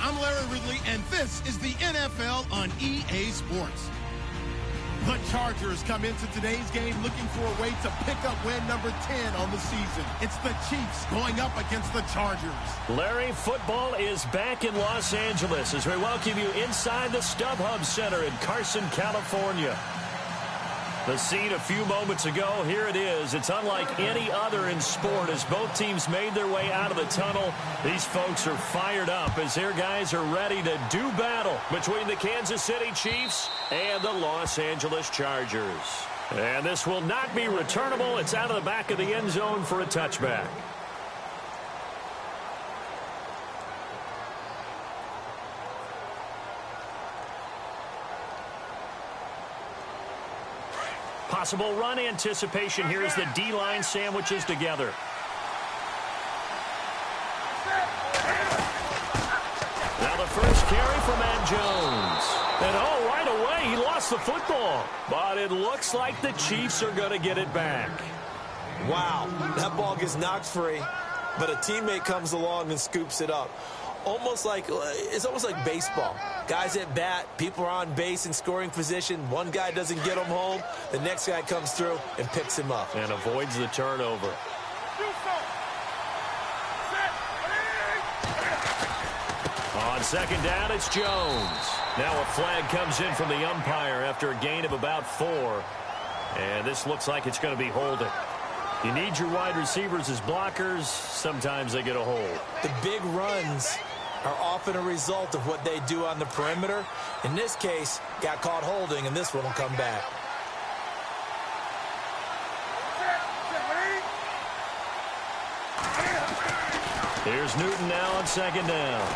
I'm Larry Ridley, and this is the NFL on EA Sports. The Chargers come into today's game looking for a way to pick up win number 10 on the season. It's the Chiefs going up against the Chargers. Larry, football is back in Los Angeles as we welcome you inside the StubHub Center in Carson, California. The scene a few moments ago, here it is. It's unlike any other in sport as both teams made their way out of the tunnel. These folks are fired up as their guys are ready to do battle between the Kansas City Chiefs and the Los Angeles Chargers. And this will not be returnable. It's out of the back of the end zone for a touchback. Possible run anticipation here as the D-line sandwiches together. Now the first carry for Matt Jones. And oh, right away, he lost the football. But it looks like the Chiefs are going to get it back. Wow, that ball gets knocked free, but a teammate comes along and scoops it up. It's almost like baseball. Guys at bat, people are on base in scoring position. One guy doesn't get him home. The next guy comes through and picks him up. And avoids the turnover. On second down, it's Jones. Now a flag comes in from the umpire after a gain of about 4. And this looks like it's going to be holding. You need your wide receivers as blockers. Sometimes they get a hold. The big runs are often a result of what they do on the perimeter. In this case, got caught holding, and this one will come back. Here's Newton now on second down.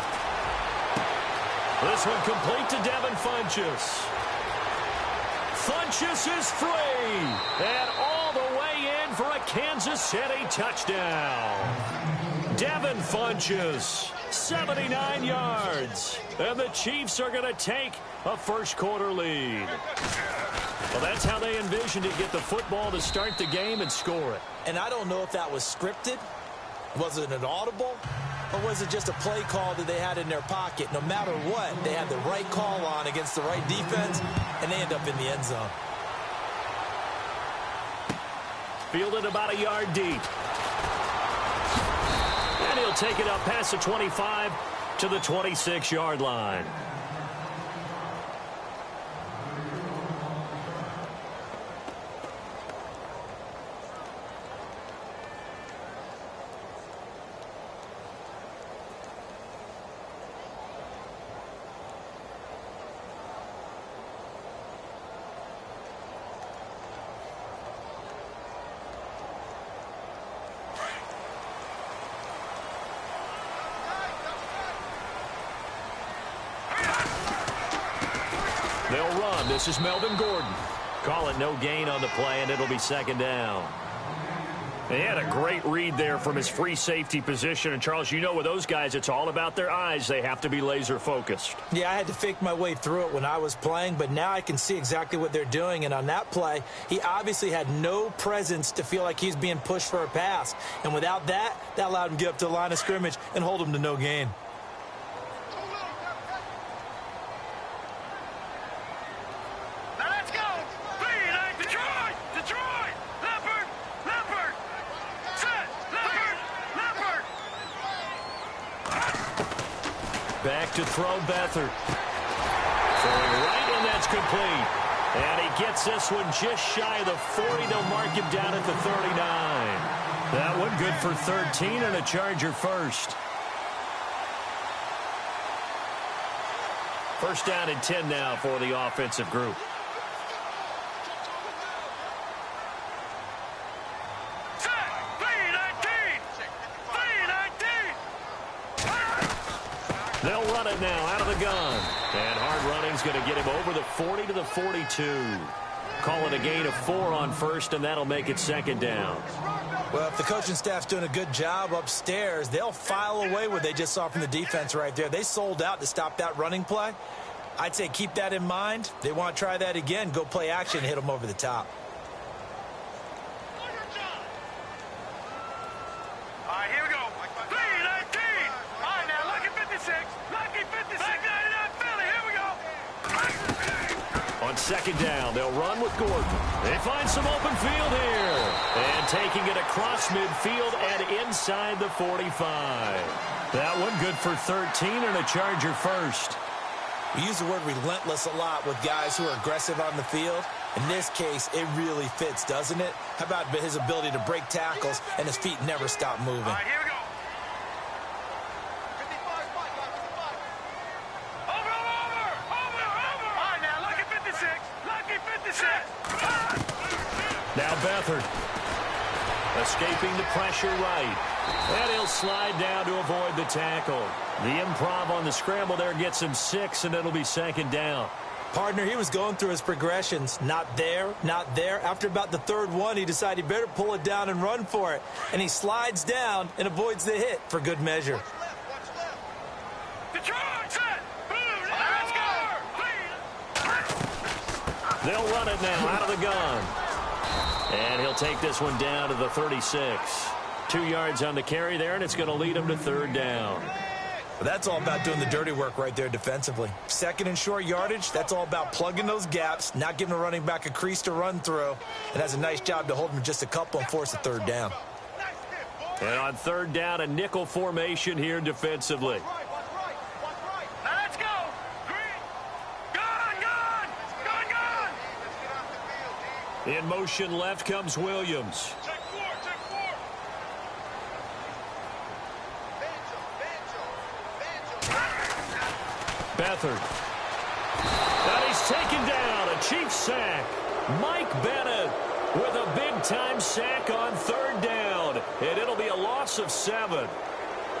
This one complete to Devin Funchess. Funchess is free. And all the way in for a Kansas City touchdown. Devin Funchess, 79 yards. And the Chiefs are going to take a first-quarter lead. Well, that's how they envisioned it, get the football to start the game and score it. And I don't know if that was scripted. Was it an audible? Or was it just a play call that they had in their pocket? No matter what, they had the right call on against the right defense, and they end up in the end zone. Fielded about a yard deep. And he'll take it up past the 25 to the 26-yard line. They'll run. This is Melvin Gordon. Call it no gain on the play, and it'll be second down. He had a great read there from his free safety position. And, Charles, you know with those guys, it's all about their eyes. They have to be laser-focused. Yeah, I had to fake my way through it when I was playing, but now I can see exactly what they're doing. And on that play, he obviously had no presence to feel like he's being pushed for a pass. And without that, that allowed him to get up to the line of scrimmage and hold him to no gain. Back to throw Beathard. Throwing right, and that's complete. And he gets this one just shy of the 40. They'll mark him down at the 39. That one good for 13 and a Charger first. First down and 10 now for the offensive group. They'll run it now out of the gun. And hard running's going to get him over the 40 to the 42. Call it a gain of 4 on first, and that'll make it second down. Well, if the coaching staff's doing a good job upstairs, they'll file away what they just saw from the defense right there. They sold out to stop that running play. I'd say keep that in mind. They want to try that again. Go play action and hit them over the top. All right, here we go. 3-19. All right, now, lucky 56. Lucky 56. second down. They'll run with Gordon. They find some open field here. And taking it across midfield and inside the 45. That one good for 13 and a Charger first. We use the word relentless a lot with guys who are aggressive on the field. In this case, it really fits, doesn't it? How about his ability to break tackles and his feet never stop moving? All right, here we go. 55, over. All right, now, lucky 56. Lucky 56. Now Beathard. Escaping the pressure right. And he'll slide down to avoid the tackle. The improv on the scramble there gets him 6, and it'll be second down. Partner, he was going through his progressions. Not there, not there. After about the third one, he decided he better pull it down and run for it. And he slides down and avoids the hit for good measure. They'll run it now out of the gun. And he'll take this one down to the 36. 2 yards on the carry there, and it's going to lead him to third down. But that's all about doing the dirty work right there defensively. Second and short yardage, that's all about plugging those gaps, not giving a running back a crease to run through. And has a nice job to hold him just a couple and force a third down. And on third down, a nickel formation here defensively. Now let's go. Gun. In motion left comes Williams. Check four. Beathard. And he's taken down. A Chiefs sack. Mike Bennett with a big-time sack on third down. And it'll be a loss of 7.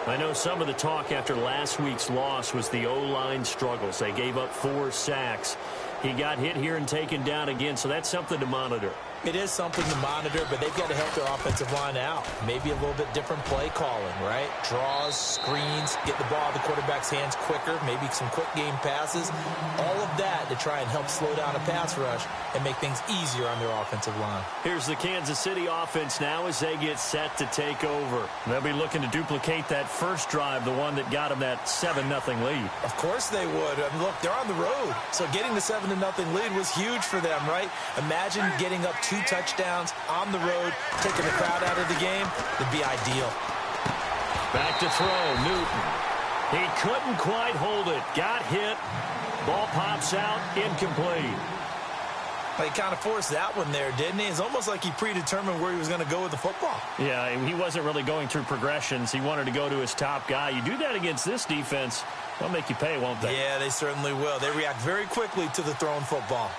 I know some of the talk after last week's loss was the O-line struggles. They gave up 4 sacks. He got hit here and taken down again, so that's something to monitor. It is something to monitor, but they've got to help their offensive line out. Maybe a little bit different play calling, right? Draws, screens, get the ball out of the quarterback's hands quicker, maybe some quick game passes. All of that to try and help slow down a pass rush and make things easier on their offensive line. Here's the Kansas City offense now as they get set to take over. They'll be looking to duplicate that first drive, the one that got them that 7-0 lead. Of course they would. I mean, look, they're on the road, so getting the 7-0 lead was huge for them, right? Imagine getting up 2 touchdowns on the road, taking the crowd out of the game. It'd be ideal. Back to throw, Newton. He couldn't quite hold it. Got hit. Ball pops out, incomplete. He kind of forced that one there, didn't he? It's almost like he predetermined where he was going to go with the football. Yeah, he wasn't really going through progressions. He wanted to go to his top guy. You do that against this defense, they'll make you pay, won't they? Yeah, they certainly will. They react very quickly to the thrown football.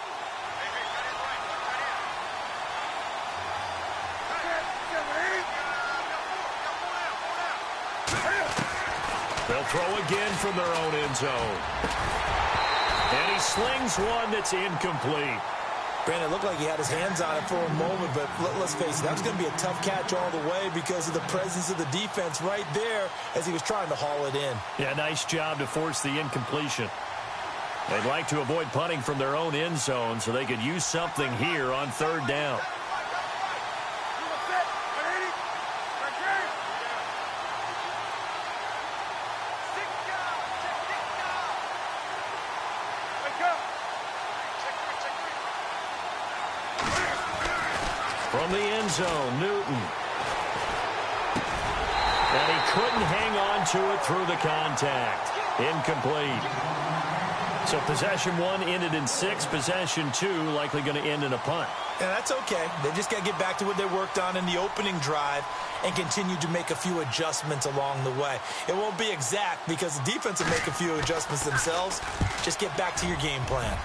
They'll throw again from their own end zone. And he slings one that's incomplete. Brandon, it looked like he had his hands on it for a moment, but let's face it, that was going to be a tough catch all the way because of the presence of the defense right there as he was trying to haul it in. Yeah, nice job to force the incompletion. They'd like to avoid punting from their own end zone so they could use something here on third down. From the end zone, Newton. And he couldn't hang on to it through the contact. Incomplete. So possession 1 ended in 6. Possession 2 likely going to end in a punt. Yeah, that's okay. They just got to get back to what they worked on in the opening drive and continue to make a few adjustments along the way. It won't be exact because the defense will make a few adjustments themselves. Just get back to your game plan.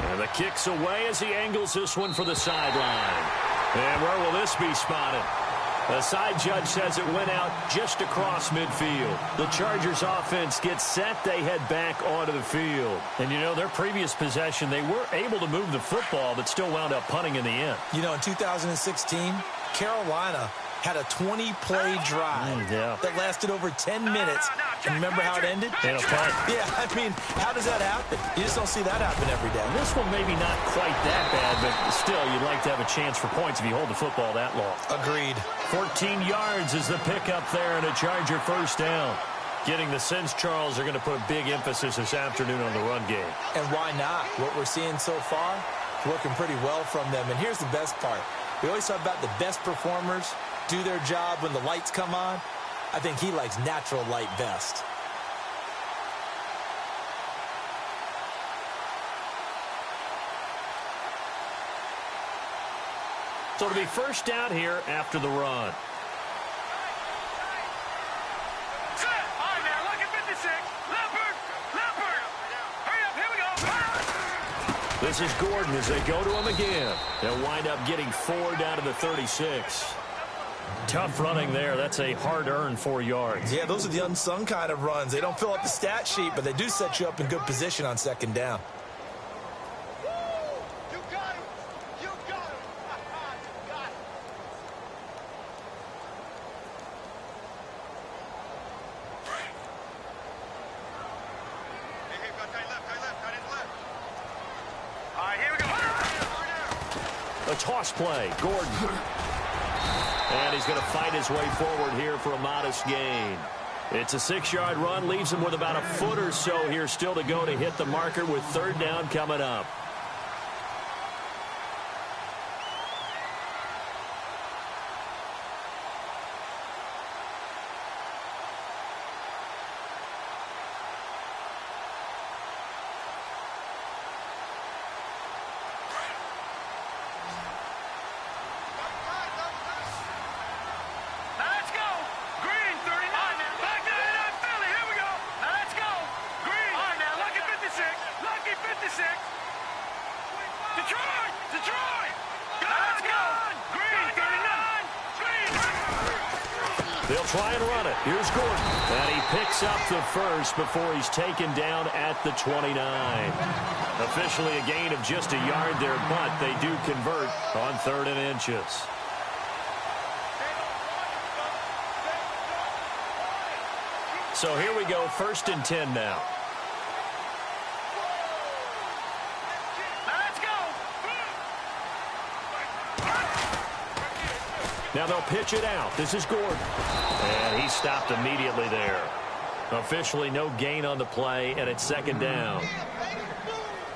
And the kick's away as he angles this one for the sideline. And where will this be spotted? The side judge says it went out just across midfield. The Chargers offense gets set. They head back onto the field. And, you know, their previous possession, they were able to move the football, but still wound up punting in the end. You know, in 2016, Carolina had a 20-play drive that lasted over 10 minutes. And remember how it ended? In a punt. Yeah, I mean, how does that happen? You just don't see that happen every day. This one maybe not quite that bad, but still, you'd like to have a chance for points if you hold the football that long. Agreed. 14 yards is the pickup there and a Charger first down. Getting the sense, Charles, are going to put a big emphasis this afternoon on the run game. And why not? What we're seeing so far, It's working pretty well from them. And here's the best part. We always talk about the best performers do their job when the lights come on. I think he likes natural light best. So it'll be first down here after the run. This is Gordon as they go to him again. They'll wind up getting 4 down to the 36. Tough running there. That's a hard-earned 4 yards. Yeah, those are the unsung kind of runs. They don't fill up the stat sheet, but they do set you up in good position on second down. A toss play, Gordon. And he's going to fight his way forward here for a modest gain. It's a 6-yard run, leaves him with about a foot or so here still to go to hit the marker with third down coming up. They'll try and run it. Here's Gordon. And he picks up the first before he's taken down at the 29. Officially a gain of just a yard there, but they do convert on 3rd and inches. So here we go, 1st and 10 now. Now they'll pitch it out. This is Gordon. And he stopped immediately there. Officially no gain on the play, and it's 2nd down.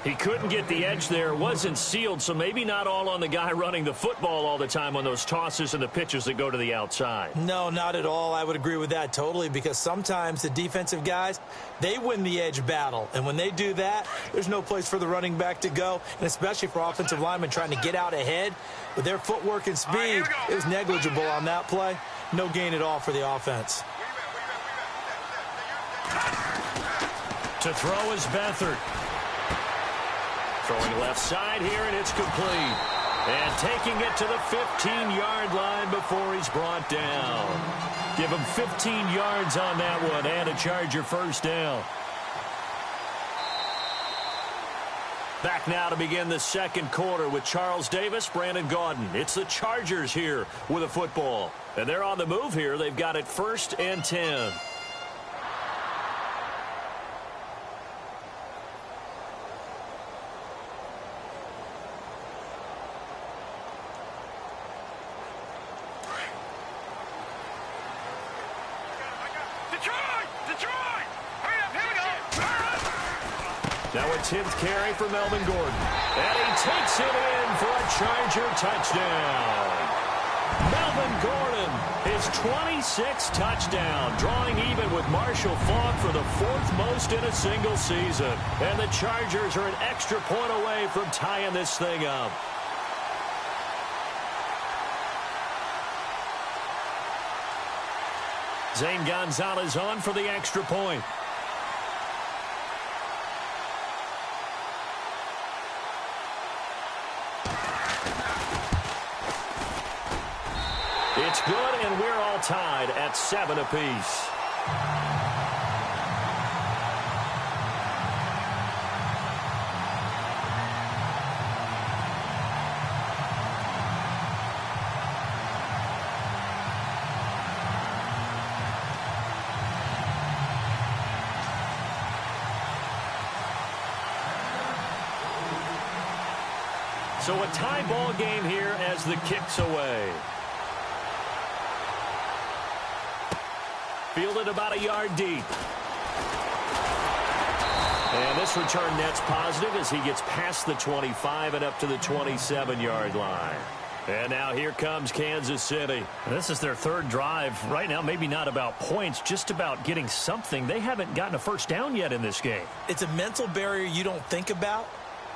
He couldn't get the edge there. Wasn't sealed, so maybe not all on the guy running the football all the time on those tosses and the pitches that go to the outside. No, not at all. I would agree with that totally, because sometimes the defensive guys, they win the edge battle. And when they do that, there's no place for the running back to go, and especially for offensive linemen trying to get out ahead. With their footwork and speed, it was negligible on that play. No gain at all for the offense. To throw is Beathard. Throwing left side here, and it's complete. And taking it to the 15-yard line before he's brought down. Give him 15 yards on that one, and a Charger first down. Back now to begin the 2nd quarter with Charles Davis, Brandon Gaudin. It's the Chargers here with a football. And they're on the move here. They've got it 1st and 10. Now a 10th carry for Melvin Gordon. And he takes it in for a Charger touchdown. Melvin Gordon, his 26th touchdown, drawing even with Marshall Faulk for the 4th most in a single season. And the Chargers are an extra point away from tying this thing up. Zane Gonzalez on for the extra point. It's good, and we're all tied at 7 apiece. So a tie ball game here as the kick's away. Fielded about a yard deep. And this return net's positive as he gets past the 25 and up to the 27-yard line. And now here comes Kansas City. This is their third drive. Right now, maybe not about points, just about getting something. They haven't gotten a first down yet in this game. It's a mental barrier you don't think about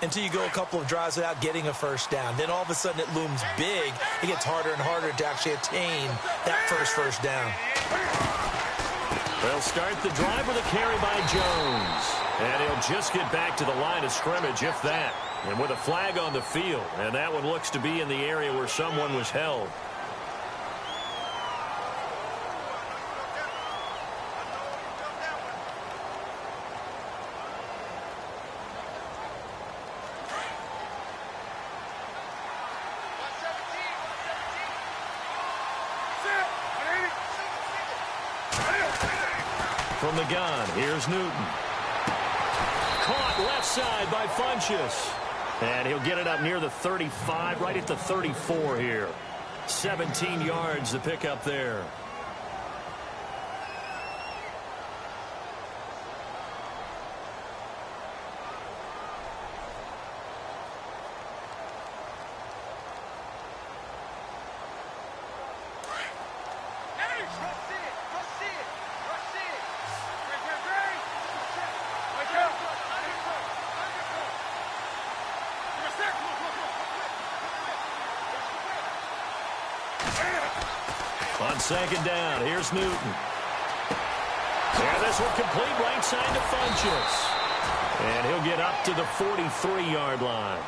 until you go a couple of drives without getting a first down. Then all of a sudden it looms big. It gets harder and harder to actually attain that first down. They'll start the drive with a carry by Jones. And he'll just get back to the line of scrimmage, if that. And with a flag on the field. And that one looks to be in the area where someone was held. From the gun, here's Newton. Caught left side by Funchess. And he'll get it up near the 35, right at the 34 here. 17 yards to pick up there. On second down, here's Newton. And this will complete right side to Funchess. And he'll get up to the 43-yard line.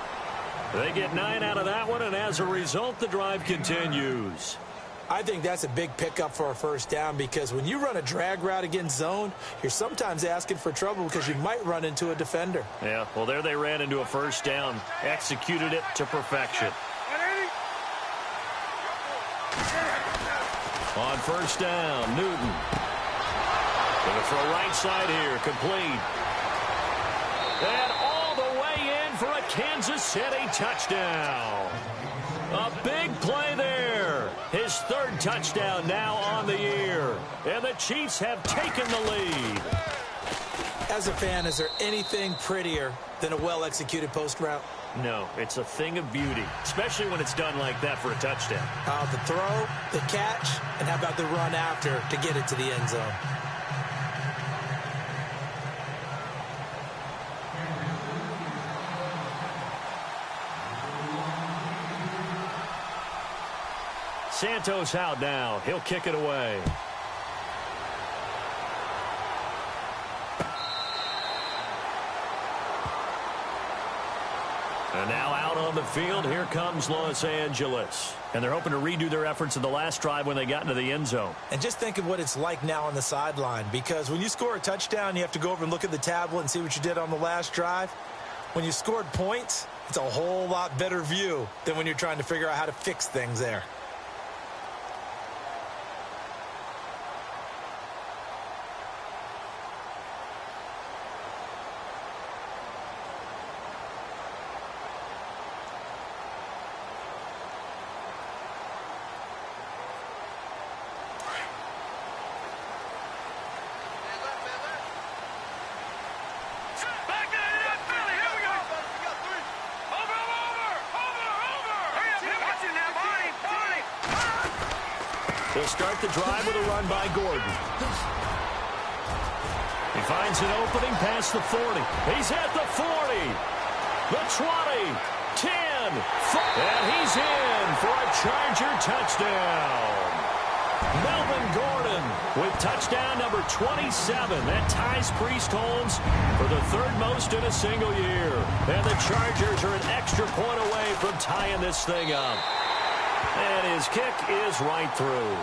They get 9 out of that one, and as a result, the drive continues. I think that's a big pickup for a first down because when you run a drag route against zone, you're sometimes asking for trouble because you might run into a defender. Yeah, well, there they ran into a first down, executed it to perfection. On first down, Newton. Going to throw right side here, complete. And all the way in for a Kansas City touchdown. A big play there. His third touchdown now on the year. And the Chiefs have taken the lead. As a fan, is there anything prettier than a well-executed post route? No, it's a thing of beauty, especially when it's done like that for a touchdown. The throw, the catch, and how about the run after to get it to the end zone? Santos out now. He'll kick it away. And now out on the field, here comes Los Angeles. And they're hoping to redo their efforts in the last drive when they got into the end zone. And just think of what it's like now on the sideline, because when you score a touchdown, you have to go over and look at the tablet and see what you did on the last drive. When you scored points, it's a whole lot better view than when you're trying to figure out how to fix things there. They'll start the drive with a run by Gordon. He finds an opening past the 40. He's at the 40, the 20, 10, 5, and he's in for a Charger touchdown. Melvin Gordon with touchdown number 27. That ties Priest-Holmes for the third most in a single year. And the Chargers are an extra point away from tying this thing up. And his kick is right through.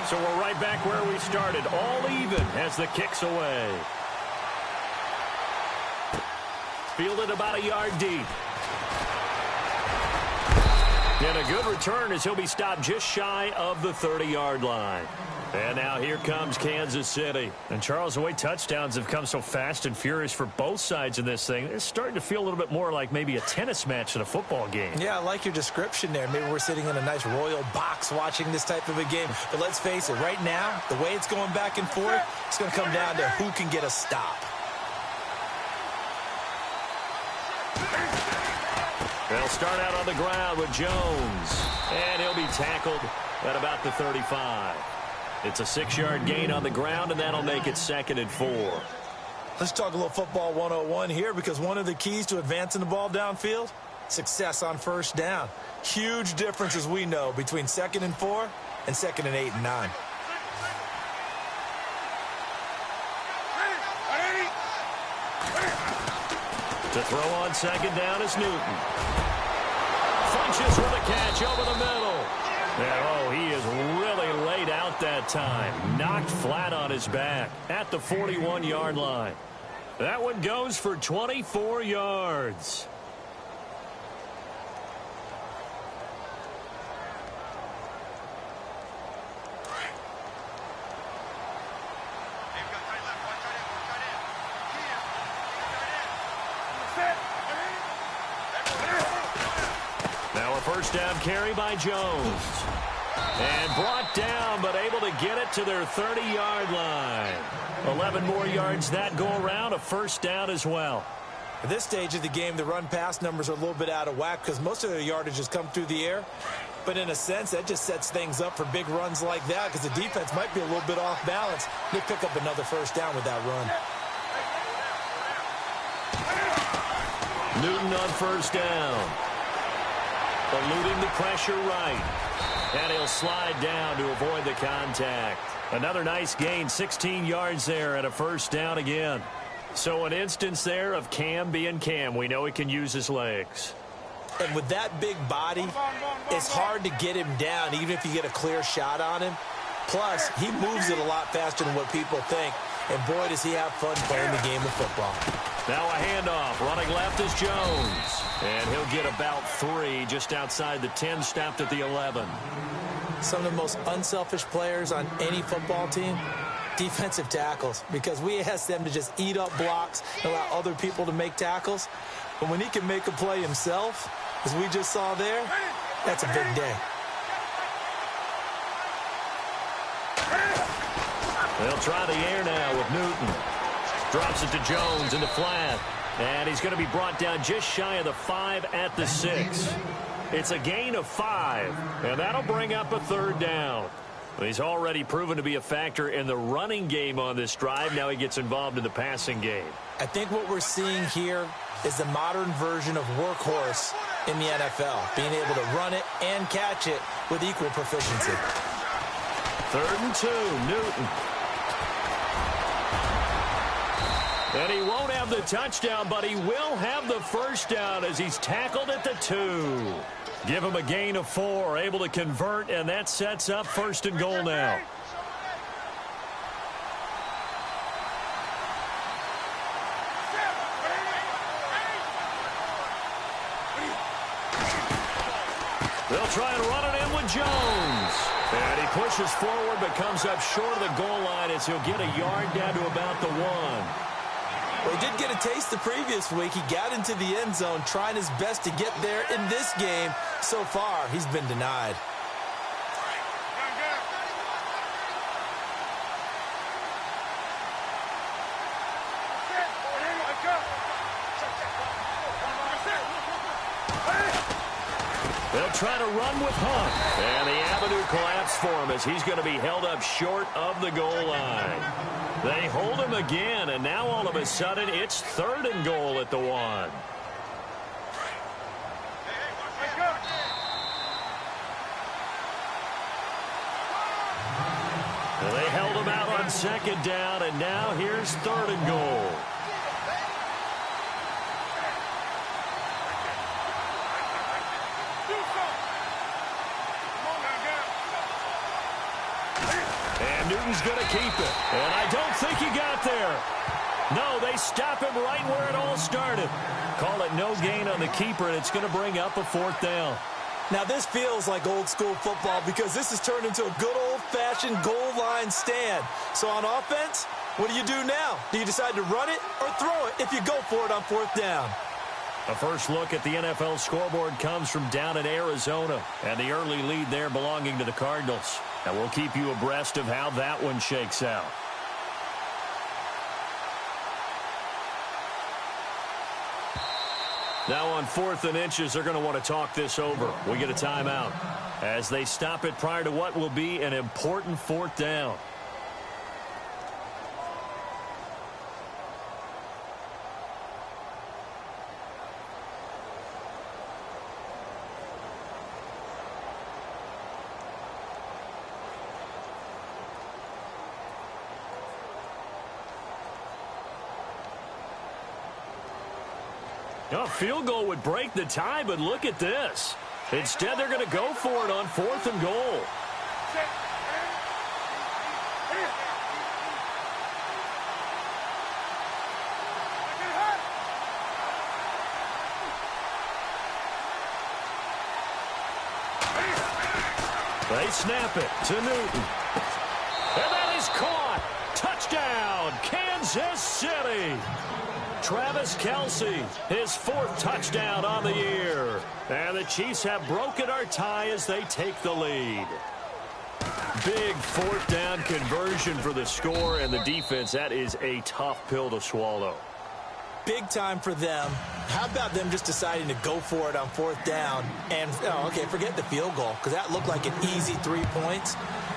So we're right back where we started, all even as the kick's away. Fielded about a yard deep. And a good return as he'll be stopped just shy of the 30-yard line. And now here comes Kansas City. And Charles, the way touchdowns have come so fast and furious for both sides in this thing, it's starting to feel a little bit more like maybe a tennis match than a football game. Yeah, I like your description there. Maybe we're sitting in a nice royal box watching this type of a game. But let's face it, right now, the way it's going back and forth, it's going to come down to who can get a stop. They'll start out on the ground with Jones. And he'll be tackled at about the 35. It's a 6-yard gain on the ground, and that'll make it 2nd and 4. Let's talk a little football 101 here, because one of the keys to advancing the ball downfield, success on first down. Huge difference, as we know, between 2nd and 4 and 2nd and 8 and 9. To throw on 2nd down is Newton. Funches with a catch over the middle. Oh, he is really laid out that time. Knocked flat on his back at the 41-yard line. That one goes for 24 yards. Now a first down carry by Jones. And brought down, but able to get it to their 30-yard line. 11 more yards that go around, a first down as well. At this stage of the game, the run-pass numbers are a little bit out of whack because most of their yardage has come through the air. But in a sense, that just sets things up for big runs like that because the defense might be a little bit off balance. They pick up another first down with that run. Newton on first down. Eluding the pressure right. And he'll slide down to avoid the contact. Another nice gain, 16 yards there and a first down again. So an instance there of Cam being Cam. We know he can use his legs. And with that big body, it's hard to get him down, even if you get a clear shot on him. Plus, he moves it a lot faster than what people think. And boy, does he have fun playing the game of football. Now a handoff. Running left is Jones. And he'll get about 3 just outside the 10, stopped at the 11. Some of the most unselfish players on any football team, defensive tackles, because we ask them to just eat up blocks and allow other people to make tackles. But when he can make a play himself, as we just saw there, that's a big day. They'll try the air now with Newton. Drops it to Jones into flat. And he's going to be brought down just shy of the 5 at the 6. It's a gain of 5, and that'll bring up a third down. He's already proven to be a factor in the running game on this drive. Now he gets involved in the passing game. I think what we're seeing here is the modern version of workhorse in the NFL, being able to run it and catch it with equal proficiency. 3rd and 2, Newton. And he won't have the touchdown, but he will have the first down as he's tackled at the 2. Give him a gain of 4, able to convert, and that sets up 1st and goal now. They'll try and run it in with Jones. And he pushes forward but comes up short of the goal line as he'll get a yard down to about the 1. Well, he did get a taste the previous week. He got into the end zone trying his best to get there in this game. So far, he's been denied. They'll try to run with Hunt. And the avenue collapsed for him as he's going to be held up short of the goal line. They hold him again, and now all of a sudden it's 3rd and goal at the 1. They held him out on 2nd down, and now here's 3rd and goal. And Newton's going to keep it. And I don't think he got there. No, they stop him right where it all started. Call it no gain on the keeper, and it's going to bring up a 4th down. Now, this feels like old-school football because this has turned into a good old-fashioned goal line stand. So on offense, what do you do now? Do you decide to run it or throw it if you go for it on 4th down? A first look at the NFL scoreboard comes from down in Arizona, and the early lead there belonging to the Cardinals. And we'll keep you abreast of how that one shakes out. Now on 4th and inches, they're going to want to talk this over. We get a timeout as they stop it prior to what will be an important 4th down. A field goal would break the tie, but look at this. Instead, they're going to go for it on 4th and goal. They snap it to Newton. And that is caught. Touchdown, Kansas City. Travis Kelce, his 4th touchdown on the year. And the Chiefs have broken our tie as they take the lead. Big 4th down conversion for the score, and the defense, that is a tough pill to swallow. Big time for them. How about them just deciding to go for it on 4th down? And, okay, forget the field goal, because that looked like an easy 3 points.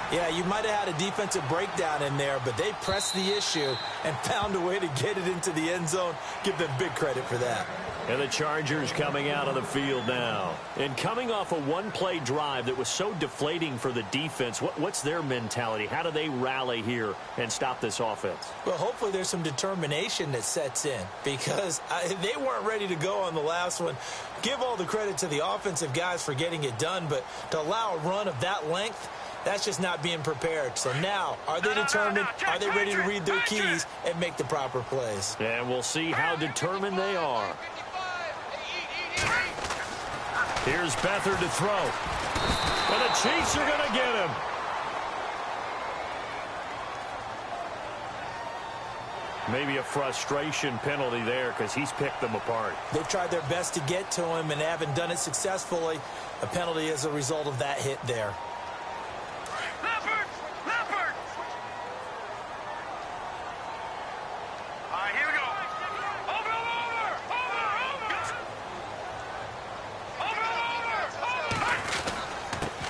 Yeah, you might have had a defensive breakdown in there, but they pressed the issue and found a way to get it into the end zone. Give them big credit for that. And the Chargers coming out on the field now. And coming off a one-play drive that was so deflating for the defense, what's their mentality? How do they rally here and stop this offense? Well, hopefully there's some determination that sets in because they weren't ready to go on the last one. Give all the credit to the offensive guys for getting it done, but to allow a run of that length, that's just not being prepared. So now, are they determined? Are they ready to read their keys and make the proper plays? And we'll see how determined they are. Here's Beathard to throw. And the Chiefs are going to get him. Maybe a frustration penalty there because he's picked them apart. They've tried their best to get to him and haven't done it successfully. A penalty as a result of that hit there.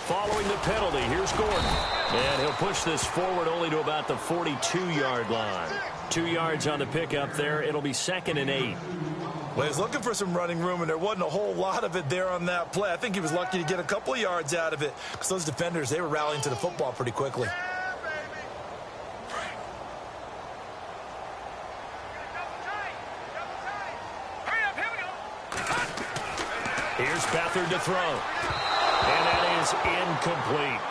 Following the penalty, here's Gordon. And he'll push this forward only to about the 42-yard line. 2 yards on the pickup there. It'll be 2nd and 8. Well, he's looking for some running room, and there wasn't a whole lot of it there on that play. I think he was lucky to get a couple of yards out of it because those defenders, they were rallying to the football pretty quickly. Here's Beathard to throw. And that is incomplete.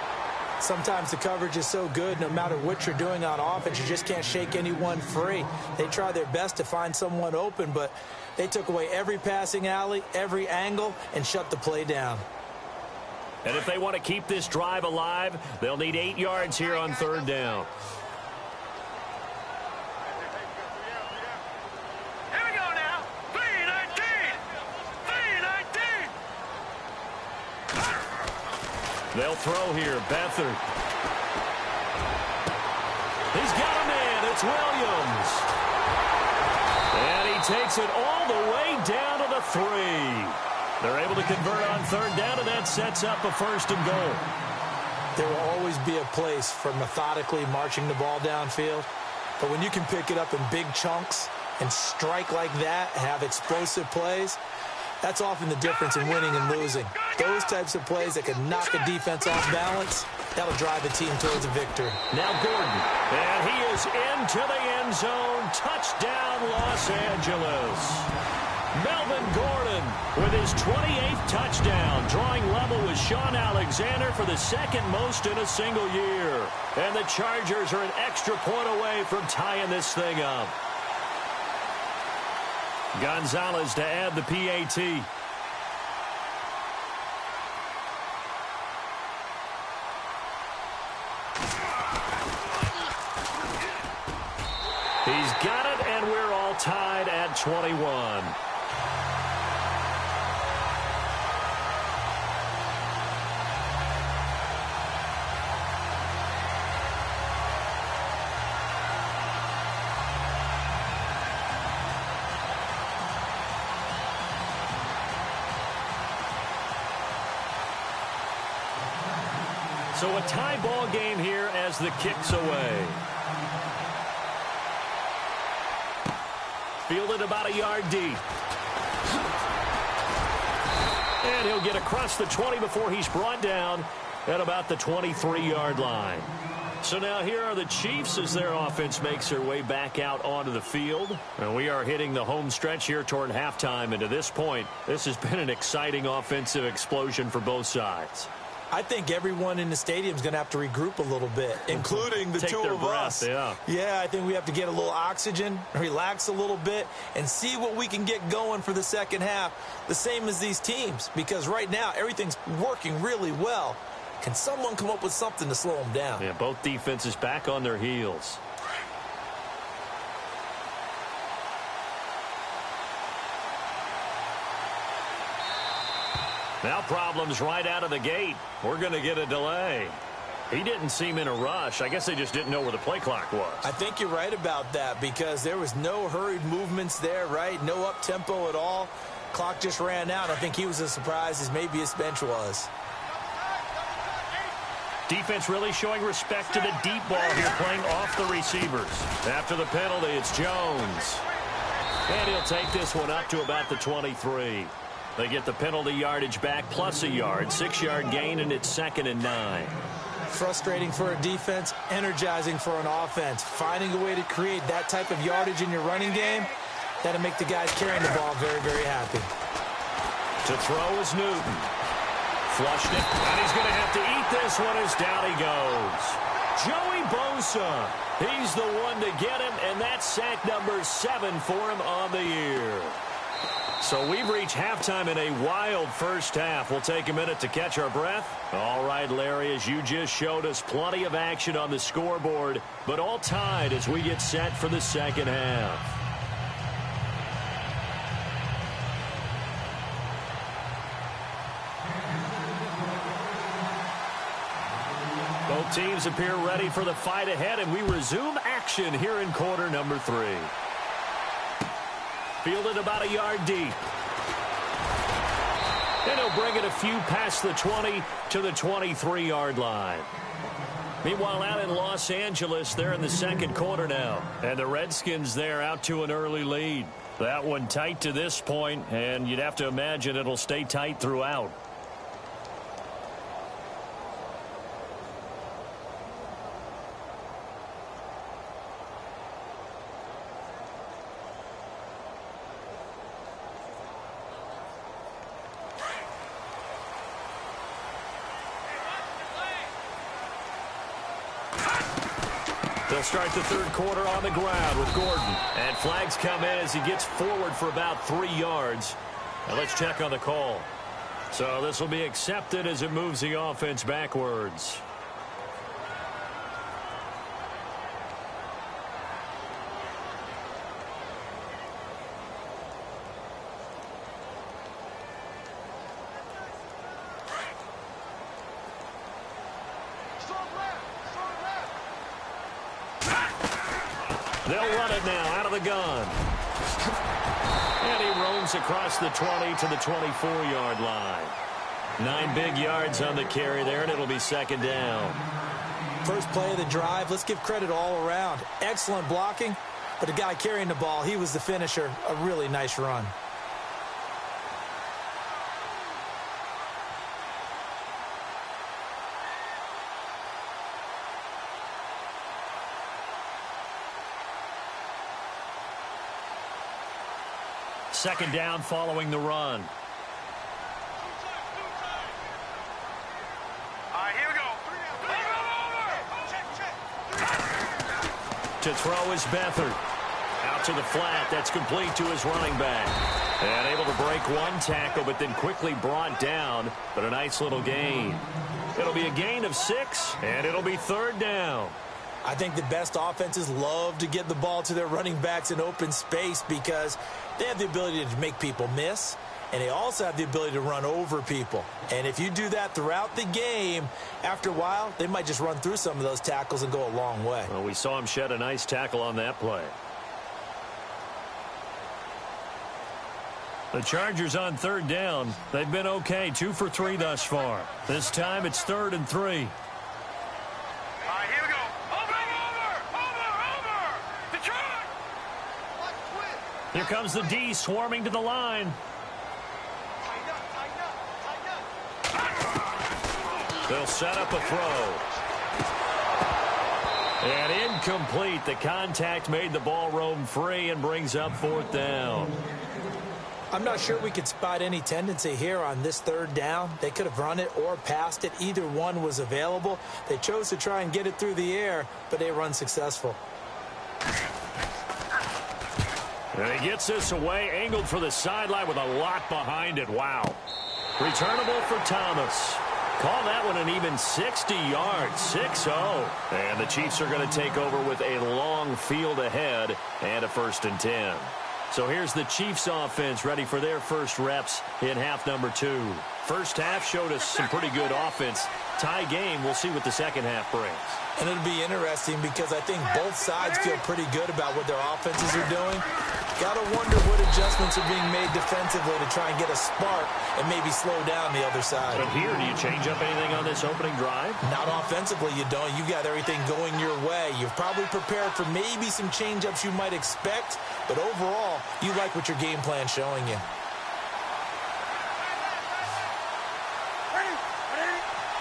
Sometimes the coverage is so good, no matter what you're doing on offense, you just can't shake anyone free. They try their best to find someone open, but they took away every passing alley, every angle, and shut the play down. And if they want to keep this drive alive, they'll need 8 yards here on 3rd down. They'll throw here. Beathard. He's got a man. It's Williams. And he takes it all the way down to the 3. They're able to convert on 3rd down, and that sets up a 1st and goal. There will always be a place for methodically marching the ball downfield. But when you can pick it up in big chunks and strike like that, have explosive plays, that's often the difference in winning and losing. Those types of plays that can knock a defense off balance, that'll drive a team towards a victory. Now Gordon, and he is into the end zone. Touchdown, Los Angeles. Melvin Gordon with his 28th touchdown, drawing level with Sean Alexander for the 2nd most in a single year. And the Chargers are an extra point away from tying this thing up. Gonzalez to add the PAT. He's got it, and we're all tied at 21. So a tie ball game here as the kick's away. Fielded about a yard deep. And he'll get across the 20 before he's brought down at about the 23-yard line. So now here are the Chiefs as their offense makes their way back out onto the field. And we are hitting the home stretch here toward halftime. And to this point, this has been an exciting offensive explosion for both sides. I think everyone in the stadium is going to have to regroup a little bit, including the two of us. Yeah, I think we have to get a little oxygen, relax a little bit, and see what we can get going for the second half, the same as these teams, because right now everything's working really well. Can someone come up with something to slow them down? Yeah, both defenses back on their heels. Now problems right out of the gate. We're going to get a delay. He didn't seem in a rush. I guess they just didn't know where the play clock was. I think you're right about that because there was no hurried movements there, right? No up-tempo at all. Clock just ran out. I think he was as surprised as maybe his bench was. Defense really showing respect to the deep ball here, playing off the receivers. After the penalty, it's Jones. And he'll take this one up to about the 23. They get the penalty yardage back plus a yard, 6-yard gain, and it's 2nd and 9. Frustrating for a defense, energizing for an offense. Finding a way to create that type of yardage in your running game, that'll make the guys carrying the ball very, very happy. To throw is Newton. Flushed it, and he's going to have to eat this one as down he goes. Joey Bosa, he's the one to get him, and that's sack number 7 for him on the year. So we've reached halftime in a wild first half. We'll take a minute to catch our breath. All right, Larry, as you just showed us, plenty of action on the scoreboard, but all tied as we get set for the second half. Both teams appear ready for the fight ahead, and we resume action here in quarter number 3. Fielded about a yard deep. And he'll bring it a few past the 20 to the 23-yard line. Meanwhile, out in Los Angeles, they're in the second quarter now. And the Redskins there out to an early lead. That one tight to this point, and you'd have to imagine it'll stay tight throughout. They'll start the third quarter on the ground with Gordon. And flags come in as he gets forward for about 3 yards. Now let's check on the call. So this will be accepted as it moves the offense backwards. They'll run it now out of the gun. And he roams across the 20 to the 24-yard line. 9 big yards on the carry there, and it'll be 2nd down. First play of the drive, let's give credit all around. Excellent blocking, but the guy carrying the ball, he was the finisher. A really nice run. Second down following the run. All right, here we go. To throw is Beathard. Out to the flat. That's complete to his running back. And able to break one tackle, but then quickly brought down. But a nice little gain. It'll be a gain of 6, and it'll be 3rd down. I think the best offenses love to get the ball to their running backs in open space because they have the ability to make people miss, and they also have the ability to run over people. And if you do that throughout the game, after a while, they might just run through some of those tackles and go a long way. Well, we saw him shed a nice tackle on that play. The Chargers on third down. They've been okay, 2 for 3 thus far. This time it's 3rd and 3. All right, here we go. Over. Detroit. Here comes the D swarming to the line. They'll set up a throw. And incomplete. The contact made the ball roam free and brings up 4th down. I'm not sure we could spot any tendency here on this 3rd down. They could have run it or passed it. Either one was available. They chose to try and get it through the air, but they were unsuccessful. And he gets this away, angled for the sideline with a lot behind it. Wow. Returnable for Thomas. Call that one an even 60 yards, 6-0. And the Chiefs are going to take over with a long field ahead and a 1st and 10. So here's the Chiefs offense ready for their first reps in half number 2. First half showed us some pretty good offense. Tie game, we'll see what the second half brings. And it'll be interesting because I think both sides feel pretty good about what their offenses are doing. Got to wonder what adjustments are being made defensively to try and get a spark and maybe slow down the other side. But here, do you change up anything on this opening drive? Not offensively, you don't. You got everything going your way. You've probably prepared for maybe some change-ups you might expect, but overall, you like what your game plan's showing you.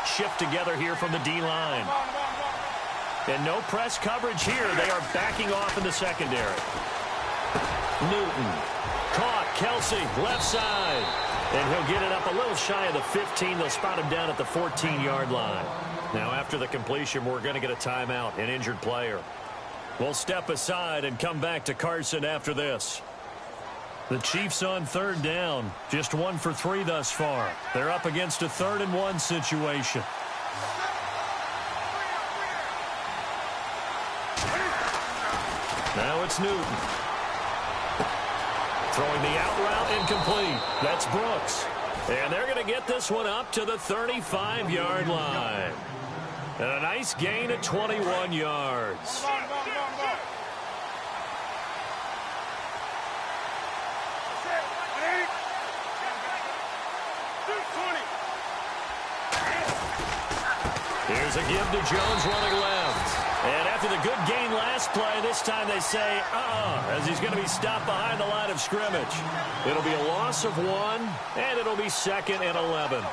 Shift together here from the D-line. And no press coverage here. They are backing off in the secondary. Newton. Caught. Kelsey. Left side. And he'll get it up a little shy of the 15. They'll spot him down at the 14-yard line. Now, after the completion, we're going to get a timeout, an injured player. We'll step aside and come back to Carson after this. The Chiefs on 3rd down. Just 1 for 3 thus far. They're up against a 3rd and 1 situation. Now it's Newton. Throwing the out route incomplete. That's Brooks. And they're going to get this one up to the 35-yard line. And a nice gain at 21 yards. Here's a give to Jones running left. And after the good gain last play, this time they say, as he's going to be stopped behind the line of scrimmage. It'll be a loss of 1, and it'll be 2nd and 11.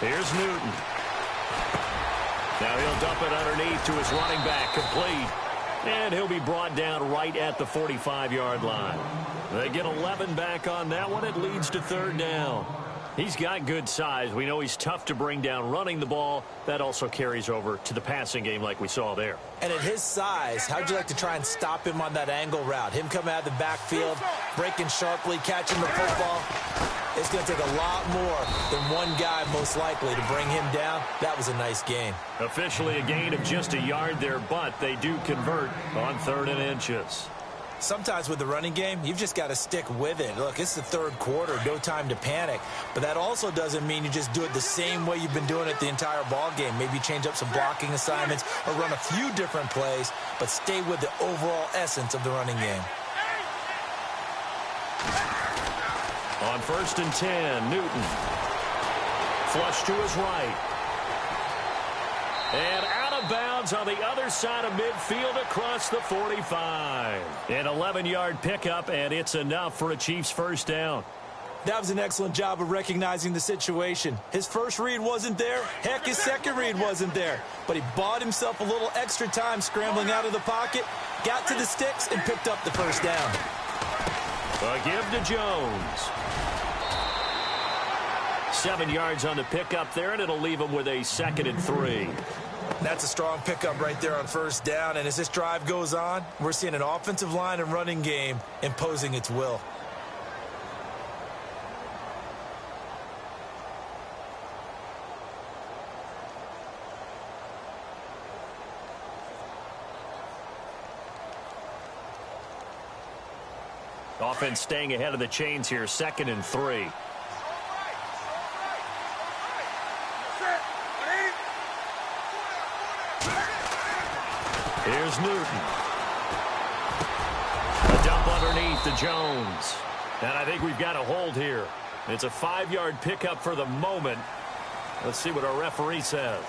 Here's Newton. Now he'll dump it underneath to his running back, complete. And he'll be brought down right at the 45-yard line. They get 11 back on that one. It leads to 3rd down. He's got good size. We know he's tough to bring down running the ball. That also carries over to the passing game like we saw there. And at his size, how'd you like to try and stop him on that angle route? Him coming out of the backfield, breaking sharply, catching the football. It's going to take a lot more than one guy, most likely, to bring him down. That was a nice gain. Officially a gain of just a yard there, but they do convert on 3rd and inches. Sometimes with the running game, you've just got to stick with it. Look, it's the 3rd quarter, no time to panic. But that also doesn't mean you just do it the same way you've been doing it the entire ball game. Maybe change up some blocking assignments or run a few different plays, but stay with the overall essence of the running game. On 1st and 10, Newton. Flush to his right. And out of bounds on the other side of midfield across the 45. An 11-yard pickup, and it's enough for a Chiefs 1st down. That was an excellent job of recognizing the situation. His first read wasn't there. Heck, his second read wasn't there. But he bought himself a little extra time scrambling out of the pocket, got to the sticks, and picked up the 1st down. A give to Jones. 7 yards on the pickup there, and it'll leave them with a 2nd and 3. That's a strong pickup right there on first down. And as this drive goes on, we're seeing an offensive line and running game imposing its will. Offense staying ahead of the chains here, 2nd and 3. Here's Newton. A dump underneath to Jones. And I think we've got a hold here. It's a 5-yard pickup for the moment. Let's see what our referee says.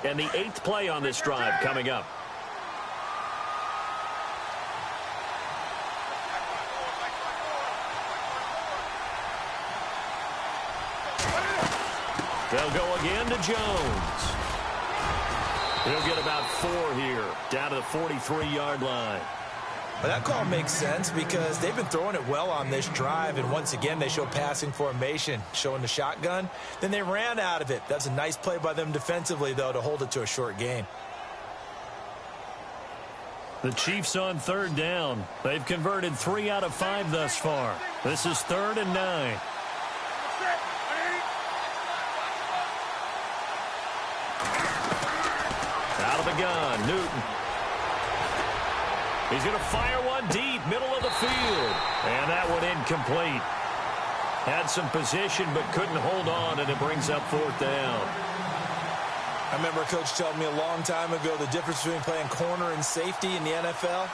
And the 8th play on this drive coming up. They'll go again to Jones. He'll get about 4 here, down to the 43-yard line. Well, that call makes sense because they've been throwing it well on this drive, and once again they show passing formation, showing the shotgun. Then they ran out of it. That's a nice play by them defensively, though, to hold it to a short gain. The Chiefs on 3rd down. They've converted 3 out of 5 thus far. This is 3rd and 9. Out of the gun, Newton. He's going to fire one deep, middle of the field. And that one incomplete. Had some position but couldn't hold on, and it brings up 4th down. I remember a coach telling me a long time ago the difference between playing corner and safety in the NFL.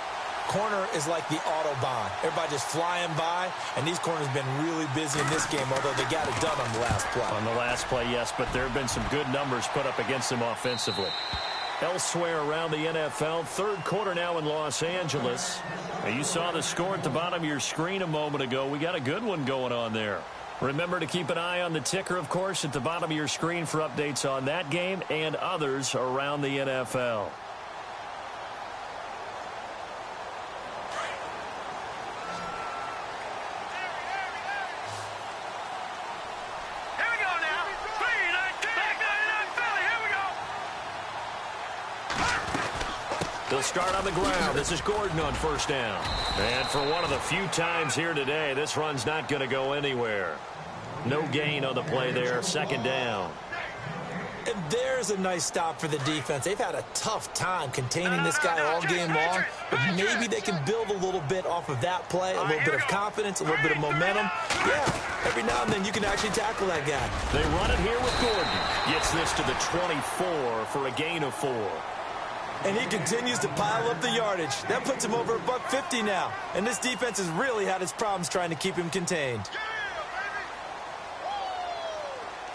Corner is like the Autobahn. Everybody just flying by, and these corners have been really busy in this game, although they got it done on the last play. On the last play, yes, but there have been some good numbers put up against them offensively. Elsewhere around the NFL, 3rd quarter now in Los Angeles. Now, you saw the score at the bottom of your screen a moment ago. We got a good one going on there. Remember to keep an eye on the ticker, of course, at the bottom of your screen for updates on that game and others around the NFL. They'll start on the ground. This is Gordon on 1st down. And for one of the few times here today, this run's not going to go anywhere. No gain on the play there. 2nd down. And there's a nice stop for the defense. They've had a tough time containing this guy all game long, but maybe they can build a little bit off of that play, a little bit of confidence, a little bit of momentum. Yeah, every now and then you can actually tackle that guy. They run it here with Gordon. Gets this to the 24 for a gain of 4. And he continues to pile up the yardage. That puts him over $150 now. And this defense has really had its problems trying to keep him contained.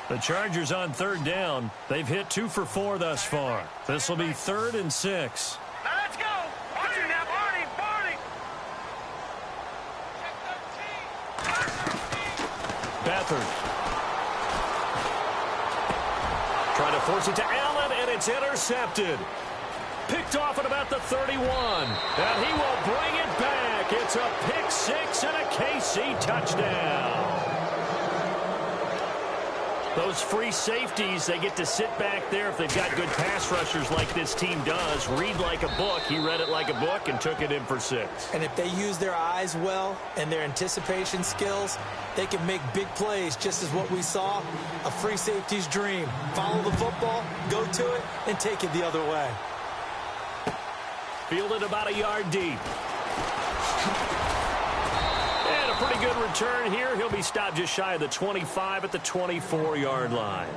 The Chargers on 3rd down. They've hit 2 for 4 thus far. This will be 3rd and 6. Now let's go. Watch him now, Barney. Beathard. Trying to force it to Allen, and it's intercepted. Picked off at about the 31. And he will bring it back. It's a pick 6 and a KC touchdown. Those free safeties, they get to sit back there if they've got good pass rushers like this team does. Read like a book. He read it like a book and took it in for 6. And if they use their eyes well and their anticipation skills, they can make big plays, just as what we saw. A free safety's dream. Follow the football, go to it, and take it the other way. Fielded about a yard deep. And a pretty good return here. He'll be stopped just shy of the 25 at the 24-yard line.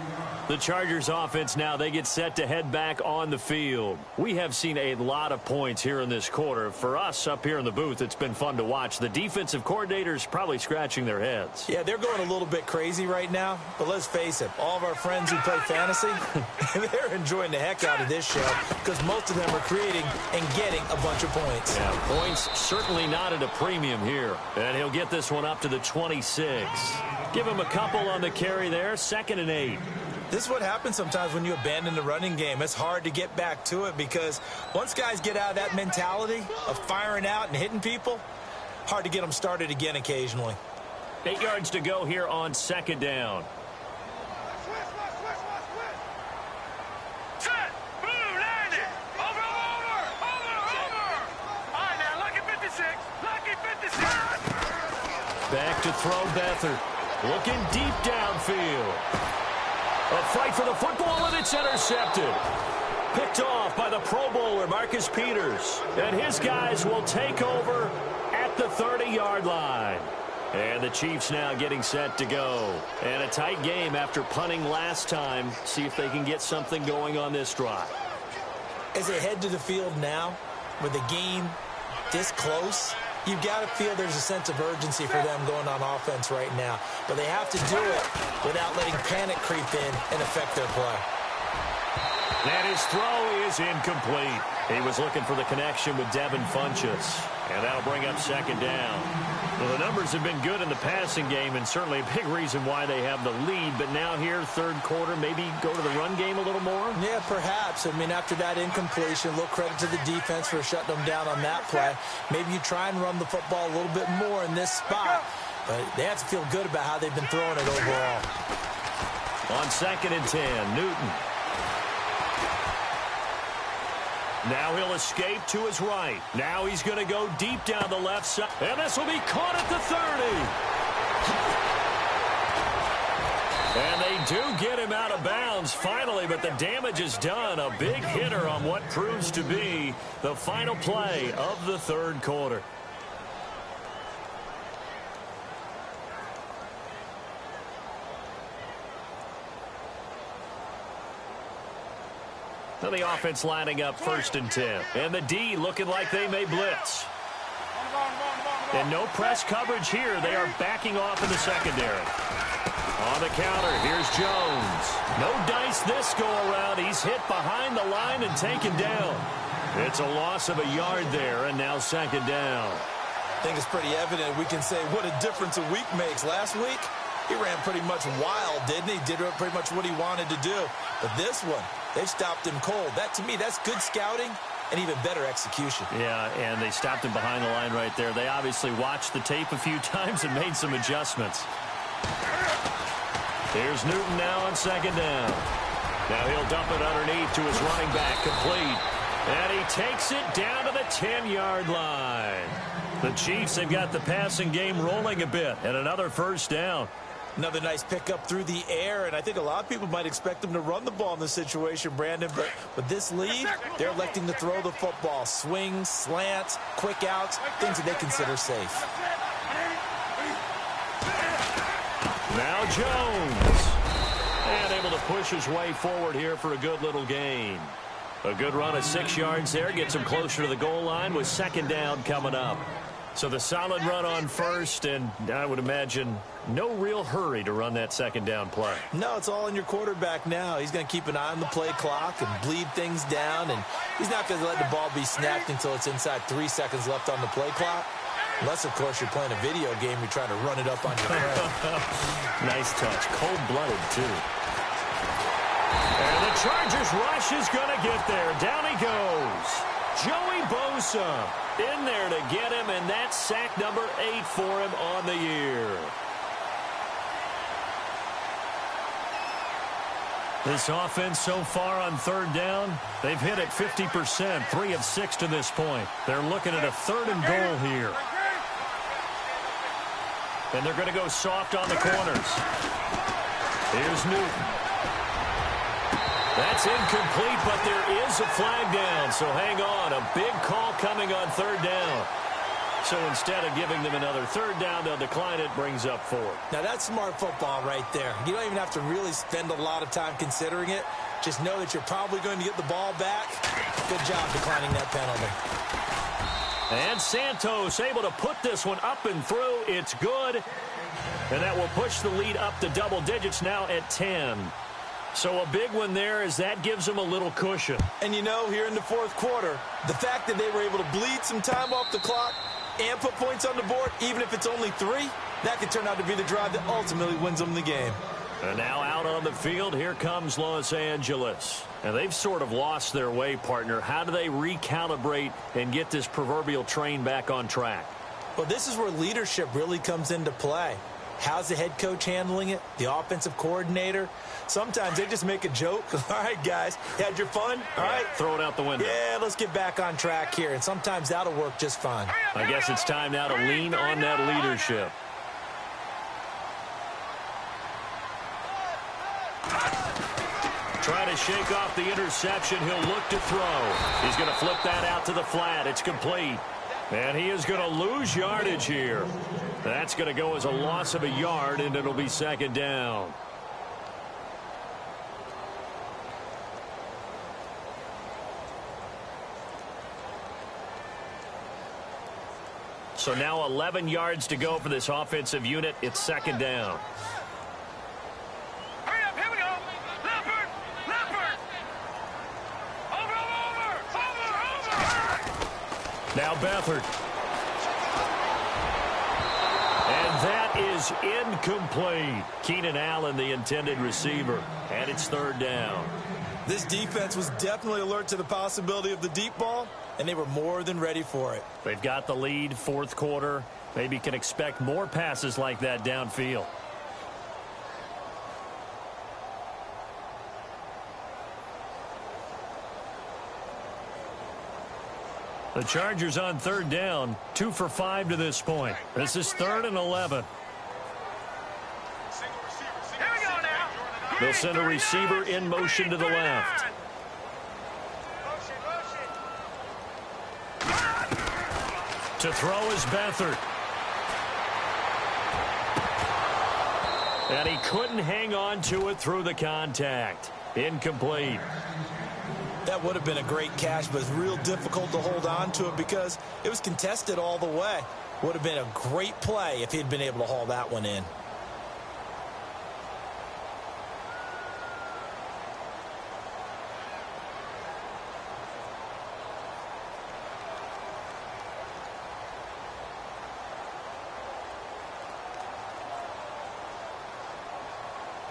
The Chargers offense now, they get set to head back on the field. We have seen a lot of points here in this quarter. For us up here in the booth, it's been fun to watch. The defensive coordinators probably scratching their heads. Yeah, they're going a little bit crazy right now, but let's face it, all of our friends who play fantasy, they're enjoying the heck out of this show because most of them are creating and getting a bunch of points. Yeah, points certainly not at a premium here. And he'll get this one up to the 26. Give him a couple on the carry there, 2nd and 8. This is what happens sometimes when you abandon the running game. It's hard to get back to it because once guys get out of that mentality of firing out and hitting people, hard to get them started again occasionally. 8 yards to go here on second down. Set. Boom. Land it. Over. All right, now, lucky 56. Lucky 56. Back to throw Beathard. Looking deep downfield. A fight for the football, and it's intercepted. Picked off by the Pro Bowler, Marcus Peters. And his guys will take over at the 30-yard line. And the Chiefs now getting set to go. And a tight game after punting last time. See if they can get something going on this drive. As they head to the field now, with the game this close, you've got to feel there's a sense of urgency for them going on offense right now. But they have to do it without letting panic creep in and affect their play. And his throw is incomplete. He was looking for the connection with Devin Funchess. And that'll bring up second down. Well, the numbers have been good in the passing game, and certainly a big reason why they have the lead. But now here, third quarter, maybe go to the run game a little more? Yeah, perhaps. I mean, after that incompletion, a little credit to the defense for shutting them down on that play. Maybe you try and run the football a little bit more in this spot. But they have to feel good about how they've been throwing it overall. On 2nd and 10, Newton. Now he'll escape to his right. Now he's going to go deep down the left side. And this will be caught at the 30. And they do get him out of bounds finally, but the damage is done. A big hitter on what proves to be the final play of the third quarter. Now the offense lining up 1st and 10. And the D looking like they may blitz. And no press coverage here. They are backing off in the secondary. On the counter, here's Jones. No dice this go-around. He's hit behind the line and taken down. It's a loss of a yard there, and now second down. I think it's pretty evident. We can say what a difference a week makes. Last week, he ran pretty much wild, didn't he? Did pretty much what he wanted to do. But this one, they've stopped him cold. That, to me, that's good scouting and even better execution. Yeah, and they stopped him behind the line right there. They obviously watched the tape a few times and made some adjustments. Here's Newton now on second down. Now he'll dump it underneath to his running back, complete. And he takes it down to the 10-yard line. The Chiefs have got the passing game rolling a bit, and another first down. Another nice pickup through the air, and I think a lot of people might expect them to run the ball in this situation, Brandon, but with this lead, they're electing to throw the football. Swings, slants, quick outs, things that they consider safe. Now Jones. And able to push his way forward here for a good little gain. A good run of 6 yards there, gets him closer to the goal line with second down coming up. So the solid run on first, and I would imagine no real hurry to run that second down play. No, it's all in your quarterback now. He's going to keep an eye on the play clock and bleed things down, and he's not going to let the ball be snapped until it's inside 3 seconds left on the play clock. Unless, of course, you're playing a video game, you're trying to run it up on your friend. Nice touch. Cold-blooded, too. And the Chargers rush is going to get there. Down he goes. Joey Bosa in there to get him, and that's sack number 8 for him on the year. This offense so far on third down, they've hit it 50%, 3 of 6 to this point. They're looking at a 3rd and goal here. And they're going to go soft on the corners. Here's Newton. That's incomplete, but there is a flag down, so hang on. A big call coming on 3rd down. So instead of giving them another 3rd down, they'll decline it, brings up 4. Now, that's smart football right there. You don't even have to really spend a lot of time considering it. Just know that you're probably going to get the ball back. Good job declining that penalty. And Santos able to put this one up and through. It's good. And that will push the lead up to double digits now at 10. So a big one there as that gives them a little cushion. And you know, here in the 4th quarter, the fact that they were able to bleed some time off the clock and put points on the board, even if it's only 3, that could turn out to be the drive that ultimately wins them the game. And now out on the field, here comes Los Angeles. And they've sort of lost their way, partner. How do they recalibrate and get this proverbial train back on track? Well, this is where leadership really comes into play. How's the head coach handling it? The offensive coordinator? Sometimes they just make a joke. All right, guys, had your fun? All right. Throw it out the window. Yeah, let's get back on track here. And sometimes that'll work just fine. I guess it's time now to lean on that leadership. Trying to shake off the interception. He'll look to throw. He's going to flip that out to the flat. It's complete. And he is going to lose yardage here. That's going to go as a loss of a yard, and it'll be second down. So now 11 yards to go for this offensive unit. It's second down. Hurry up, here we go. Leopard, Leopard. Over. Now Beathard. And that is incomplete. Keenan Allen, the intended receiver. And it's third down. This defense was definitely alert to the possibility of the deep ball, and they were more than ready for it. They've got the lead, fourth quarter. Maybe can expect more passes like that downfield. The Chargers on third down, 2 for 5 to this point. This is 3rd and 11. Here we go now. They'll send a receiver in motion to the left. To throw is Beathard. And he couldn't hang on to it through the contact. Incomplete. That would have been a great catch, but it's real difficult to hold on to it because it was contested all the way. Would have been a great play if he'd been able to haul that one in.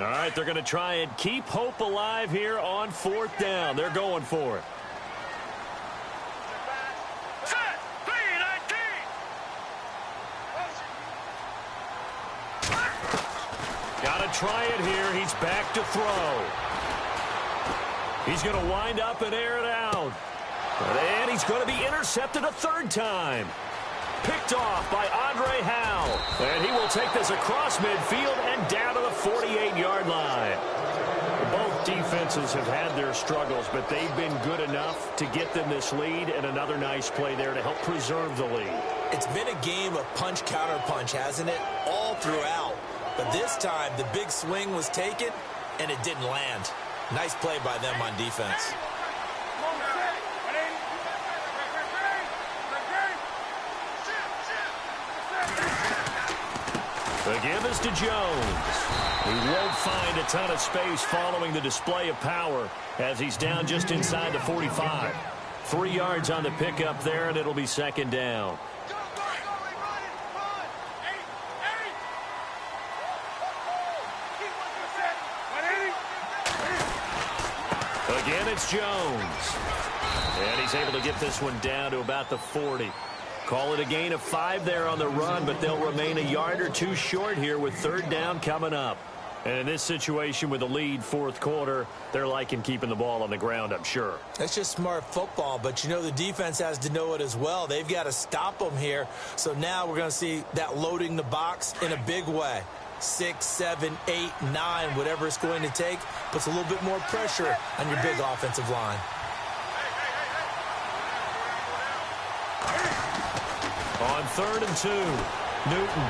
All right, they're going to try and keep hope alive here on 4th down. They're going for it. Set. 3-19. Got to try it here. He's back to throw. He's going to wind up and air it out. And he's going to be intercepted a third time. Picked off by Andre Howe. And he will take this across midfield and down to the 48-yard line. Both defenses have had their struggles, but they've been good enough to get them this lead, and another nice play there to help preserve the lead. It's been a game of punch-counter-punch, hasn't it? All throughout. But this time, the big swing was taken, and it didn't land. Nice play by them on defense. The give is to Jones. He won't find a ton of space following the display of power as he's down just inside the 45. 3 yards on the pickup there, and it'll be second down. Again, it's Jones. And he's able to get this one down to about the 40. Call it a gain of 5 there on the run, but they'll remain a yard or two short here with third down coming up. And in this situation with the lead, fourth quarter, they're liking keeping the ball on the ground, I'm sure. That's just smart football, but you know the defense has to know it as well. They've got to stop them here. So now we're going to see that loading the box in a big way. 6, 7, 8, 9, whatever it's going to take, puts a little bit more pressure on your big offensive line. On 3rd and 2, Newton.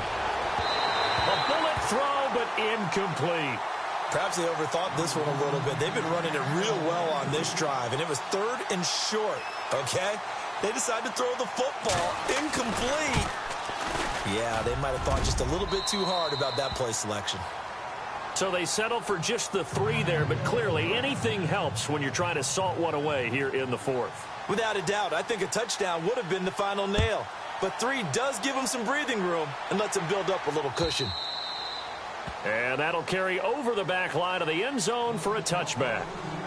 A bullet throw, but incomplete. Perhaps they overthought this one a little bit. They've been running it real well on this drive, and it was 3rd and short, okay? They decided to throw the football incomplete. Yeah, they might have thought just a little bit too hard about that play selection. So they settled for just the 3 there, but clearly anything helps when you're trying to salt one away here in the 4th. Without a doubt, I think a touchdown would have been the final nail. But 3 does give them some breathing room and lets them build up a little cushion. And that'll carry over the back line of the end zone for a touchback.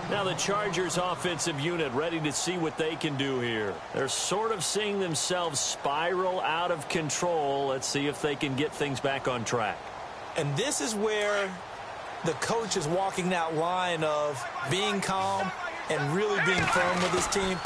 Now the Chargers offensive unit ready to see what they can do here. They're sort of seeing themselves spiral out of control. Let's see if they can get things back on track. And this is where the coach is walking that line of being calm and really being firm with his team.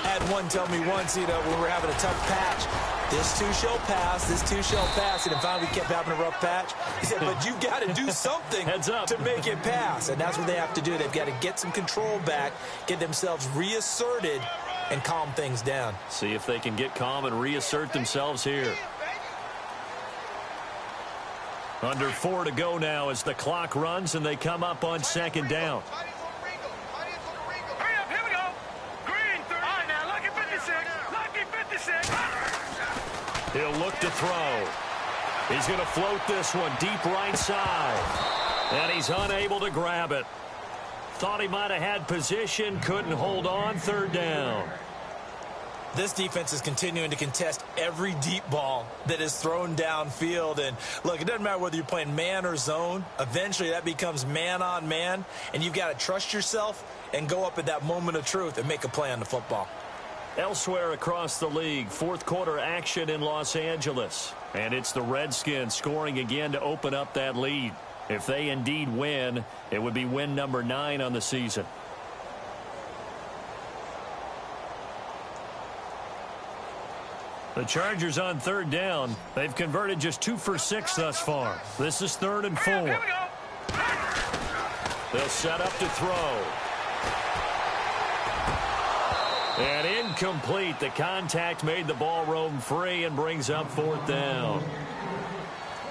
I had one tell me once, when we were having a tough patch, this too shall pass, this too shall pass. And finally we kept having a rough patch. He said, but you got to do something to make it pass. And that's what they have to do. They've got to get some control back, get themselves reasserted, and calm things down. See if they can get calm and reassert themselves here. Under 4 to go now as the clock runs and they come up on second down. Hurry up, here we go. Green, 30. All right, now, lucky 56. Lucky 56. He'll look to throw. He's going to float this one deep right side. And he's unable to grab it. Thought he might have had position, couldn't hold on, third down. This defense is continuing to contest every deep ball that is thrown downfield. And, look, it doesn't matter whether you're playing man or zone. Eventually, that becomes man on man. And you've got to trust yourself and go up at that moment of truth and make a play on the football. Elsewhere across the league, fourth quarter action in Los Angeles. And it's the Redskins scoring again to open up that lead. If they indeed win, it would be win number 9 on the season. The Chargers on third down. They've converted just 2 for 6 thus far. This is 3rd and 4. Here we go. They'll set up to throw. And incomplete. The contact made the ball roam free and brings up 4th down.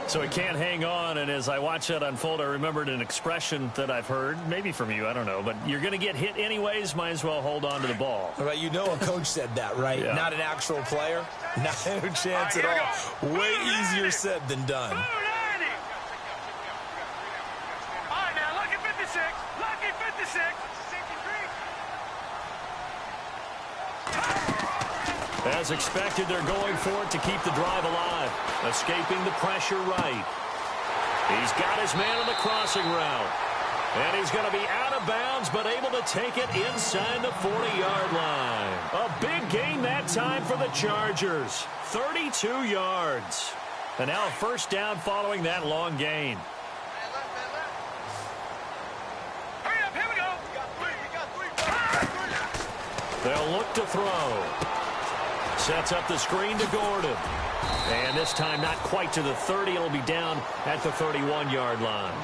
So he can't hang on, and as I watch that unfold, I remembered an expression that I've heard, maybe from you, I don't know, but you're going to get hit anyways, might as well hold on to the ball. All right, you know a coach said that, right? Yeah. Not an actual player. Not a chance at all. Way easier said than done. 290. All right, now, lucky 56. Lucky 56. As expected, they're going for it to keep the drive alive. Escaping the pressure right. He's got his man on the crossing route. And he's going to be out of bounds, but able to take it inside the 40-yard line. A big gain that time for the Chargers. 32 yards. And now a first down following that long gain. Hurry up, here we go. They'll look to throw. Sets up the screen to Gordon. And this time not quite to the 30. It'll be down at the 31-yard line.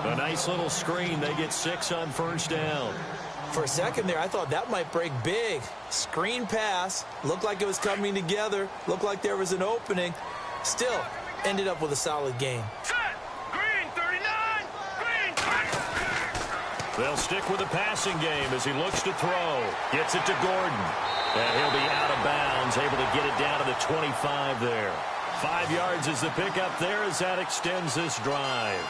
A nice little screen. They get 6 on first down. For a second there, I thought that might break big. Screen pass. Looked like it was coming together. Looked like there was an opening. Still, ended up with a solid game. Set. Green, 39. Green, 30. They'll stick with the passing game as he looks to throw. Gets it to Gordon. And he'll be out of bounds, able to get it down to the 25 there. 5 yards is the pickup there as that extends this drive.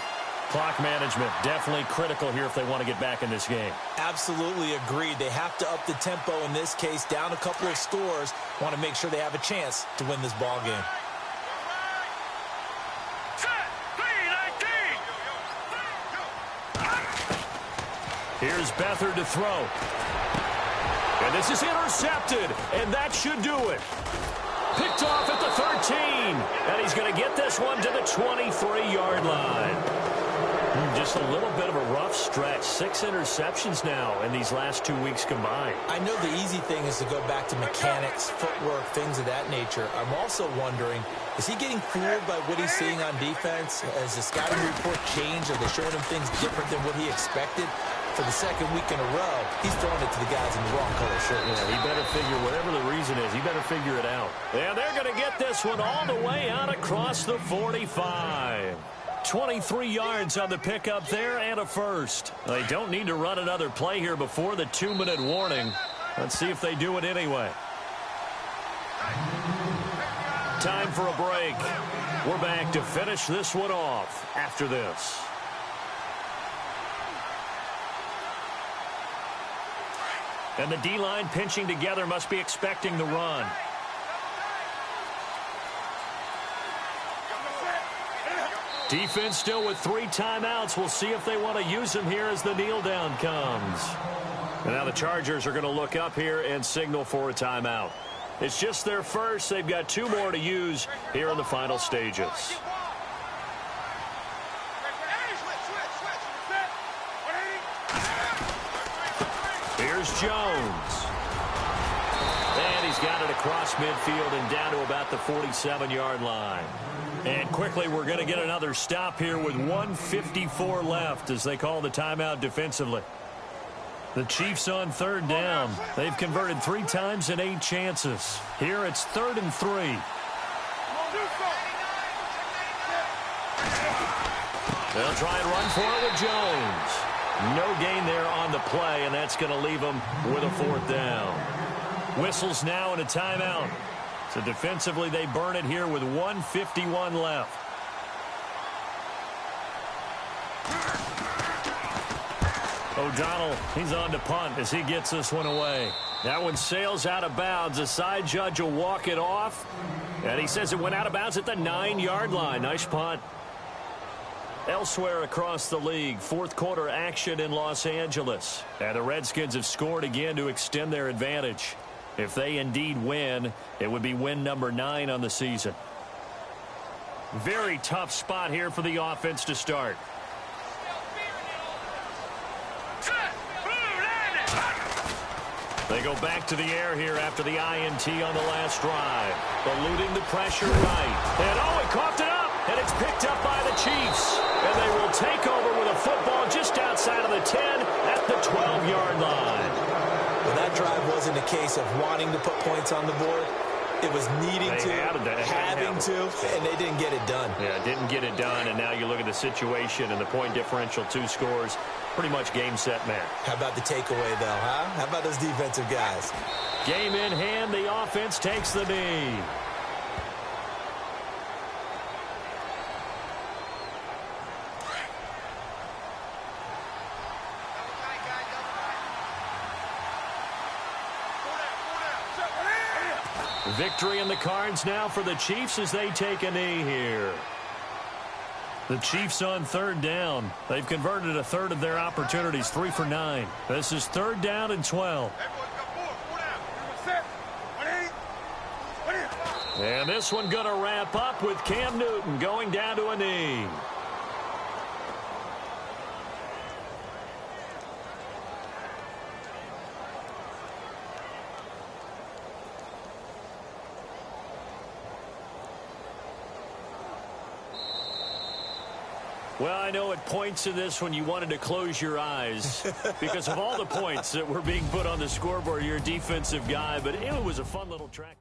Clock management definitely critical here if they want to get back in this game. Absolutely agreed. They have to up the tempo in this case, down a couple of scores. Want to make sure they have a chance to win this ball game. Set. 319. Here's Beathard to throw. And this is intercepted, and that should do it. Picked off at the 13, and he's going to get this one to the 23-yard line. Just a little bit of a rough stretch. 6 interceptions now in these last 2 weeks combined. I know the easy thing is to go back to mechanics, footwork, things of that nature. I'm also wondering, is he getting fooled by what he's seeing on defense? Has the scouting report changed? Are they showing him things different than what he expected? For the second week in a row, he's throwing it to the guys in the wrong color shirt. Yeah, he better figure, whatever the reason is, he better figure it out. And they're going to get this one all the way out across the 45. 23 yards on the pickup there and a first. They don't need to run another play here before the 2-minute warning. Let's see if they do it anyway. Time for a break. We're back to finish this one off after this. And the D-line pinching together must be expecting the run. Defense still with 3 timeouts. We'll see if they want to use them here as the kneel down comes. And now the Chargers are going to look up here and signal for a timeout. It's just their first. They've got 2 more to use here in the final stages. Here's Jones. And he's got it across midfield and down to about the 47-yard line. And quickly, we're going to get another stop here with 1:54 left as they call the timeout defensively. The Chiefs on 3rd down. They've converted 3 times in 8 chances. Here it's 3rd and 3. They'll try and run for it with Jones. No gain there on the play, and that's going to leave them with a 4th down. Whistles now and a timeout. So defensively, they burn it here with 1:51 left. O'Donnell, he's on to punt as he gets this one away. That one sails out of bounds. The side judge will walk it off. And he says it went out of bounds at the 9-yard line. Nice punt. Elsewhere across the league, 4th quarter action in Los Angeles. And the Redskins have scored again to extend their advantage. If they indeed win, it would be win number 9 on the season. Very tough spot here for the offense to start. They go back to the air here after the INT on the last drive. Eluding the pressure right. And oh, he coughed it up. And it's picked up by the Chiefs. And they will take over with a football just outside of the 10 at the 12-yard line. Well, that drive wasn't a case of wanting to put points on the board. It was needing to, having to, and they didn't get it done. Yeah, didn't get it done, and now you look at the situation and the point differential, 2 scores, pretty much game, set, match. How about the takeaway, though, huh? How about those defensive guys? Game in hand, the offense takes the knee. Victory in the cards now for the Chiefs as they take a knee here. The Chiefs on 3rd down. They've converted a 1/3 of their opportunities, 3 for 9. This is 3rd down and 12. And this one going to wrap up with Cam Newton going down to a knee. Well, I know at points in this when you wanted to close your eyes because of all the points that were being put on the scoreboard. You're a defensive guy, but it was a fun little track.